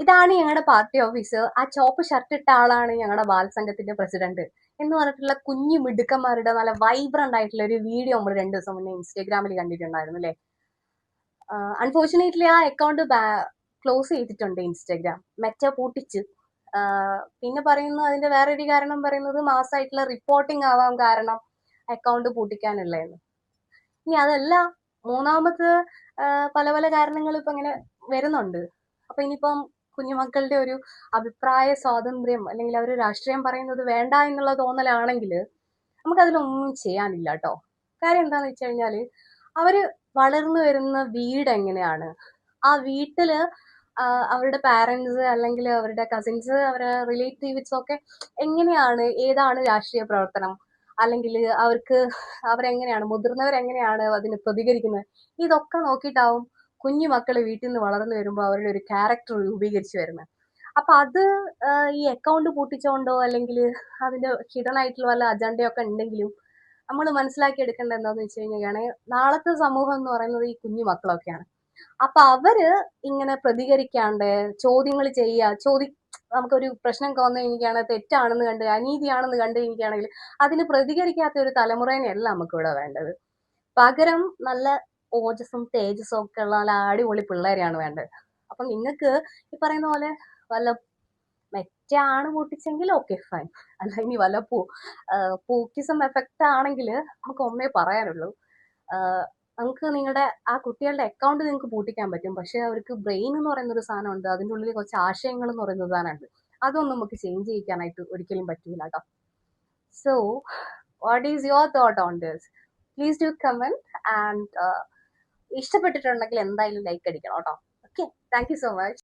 ഇതാണ് ഞങ്ങളുടെ party office. ആ ചോപ്പ് ഷർട്ട് ഇട്ട ആളാണ് ഞങ്ങളുടെ ബാലസംഘത്തിന്റെ പ്രസിഡന്റ് എന്ന് പറഞ്ഞിട്ടുള്ള കുഞ്ഞു മിടുക്കന്മാരുടെ നല്ല വൈബ്രന്റ് ആയിട്ടുള്ള ഒരു വീഡിയോ നമ്മൾ 2 ദിവസം മുന്നേ ഇൻസ്റ്റാഗ്രാമിൽ കണ്ടിട്ടുണ്ടായിരുന്നു അല്ലേ. അൺഫോർച്ചുനേറ്റ്ലി ആ അക്കൗണ്ട് ക്ലോസ് ചെയ്തിട്ടുണ്ട് ഇൻസ്റ്റാഗ്രാം. മെറ്റ പൂട്ടിച്ച്. പിന്നെ പറയുന്നു അതിന്റെ വേറൊരു കാരണം പറയുന്നത് മാസമായിട്ടുള്ള റിപ്പോർട്ടിംഗ് ആവാൻ കാരണം അക്കൗണ്ട് പൂട്ടിക്കാനുള്ളതെന്ന്. ഇനി അതല്ല, മൂന്നാമത്തെ പല പല കാരണങ്ങൾ ഇപ്പൊ ഇങ്ങനെ വരുന്നുണ്ട്. അപ്പൊ ഇനിയിപ്പം കുഞ്ഞുമക്കളുടെ ഒരു അഭിപ്രായ സ്വാതന്ത്ര്യം അല്ലെങ്കിൽ അവർ രാഷ്ട്രീയം പറയുന്നത് വേണ്ട എന്നുള്ള തോന്നലാണെങ്കിൽ നമുക്കതിലൊന്നും ചെയ്യാനില്ല കേട്ടോ. കാര്യം എന്താന്ന് വെച്ച് കഴിഞ്ഞാല് അവര് വളർന്നു വരുന്ന വീട് എങ്ങനെയാണ്, ആ വീട്ടില് അവരുടെ പാരന്റ്സ് അല്ലെങ്കിൽ അവരുടെ കസിൻസ്, അവരുടെ റിലേറ്റീവ്സ് ഒക്കെ എങ്ങനെയാണ്, ഏതാണ് രാഷ്ട്രീയ പ്രവർത്തനം, അല്ലെങ്കിൽ അവർക്ക് അവരെങ്ങനെയാണ്, മുതിർന്നവരെങ്ങനെയാണ് അതിന് പ്രതികരിക്കുന്നത്, ഇതൊക്കെ നോക്കിയിട്ടാവും കുഞ്ഞു മക്കള് വീട്ടിൽ നിന്ന് വളർന്നു വരുമ്പോൾ അവരുടെ ഒരു ക്യാരക്ടർ രൂപീകരിച്ചു വരുന്നത്. അപ്പൊ അത് ഈ അക്കൗണ്ട് പൂട്ടിച്ചോണ്ടോ അല്ലെങ്കിൽ അതിന്റെ ഹിഡൻ ആയിട്ടുള്ള വല്ല അജണ്ടയൊക്കെ ഉണ്ടെങ്കിലും നമ്മൾ മനസ്സിലാക്കി എടുക്കേണ്ടത് എന്താന്ന് വെച്ച് കഴിഞ്ഞാൽ നാളത്തെ സമൂഹം എന്ന് പറയുന്നത് ഈ കുഞ്ഞു മക്കളൊക്കെയാണ്. അപ്പൊ അവര് ഇങ്ങനെ പ്രതികരിക്കാണ്ട് ചോദ്യങ്ങൾ നമുക്കൊരു പ്രശ്നം വന്നു കഴിഞ്ഞാൽ തെറ്റാണെന്ന് കണ്ട്, അനീതിയാണെന്ന് കണ്ടു കഴിഞ്ഞാണെങ്കിൽ അതിന് പ്രതികരിക്കാത്ത ഒരു തലമുറേനെയല്ല നമുക്ക് ഇവിടെ വേണ്ടത്. പകരം നല്ല ഓജസ്സും തേജസ്സും ഒക്കെ ഉള്ള നല്ല അടിപൊളി പിള്ളേരെയാണ് വേണ്ടത്. അപ്പൊ നിങ്ങൾക്ക് ഈ പറയുന്ന പോലെ വല്ല മെറ്റാണ് പൊട്ടിച്ചെങ്കിൽ ഓക്കെ ഫൈൻ. അല്ല ഇനി വല്ല പൂക്കിസം എഫക്റ്റ് ആണെങ്കിൽ നമുക്ക് ഒന്നേ പറയാനുള്ളൂ. നമുക്ക് നിങ്ങളുടെ ആ കുട്ടികളുടെ അക്കൗണ്ട് നിങ്ങൾക്ക് പൂട്ടിക്കാൻ പറ്റും, പക്ഷെ അവർക്ക് ബ്രെയിൻ എന്ന് പറയുന്ന ഒരു സാധനം ഉണ്ട്, അതിൻ്റെ ഉള്ളിൽ കുറച്ച് ആശയങ്ങൾ എന്ന് പറയുന്ന സാധനമുണ്ട്. അതൊന്നും നമുക്ക് ചേഞ്ച് ചെയ്യിക്കാനായിട്ട് ഒരിക്കലും പറ്റൂല കേട്ടോ. So what is your thought on this? Please do comment and ഇഷ്ടപ്പെട്ടിട്ടുണ്ടെങ്കിൽ എന്തായാലും ലൈക്ക് അടിക്കണം കേട്ടോ. Okay, thank you so much.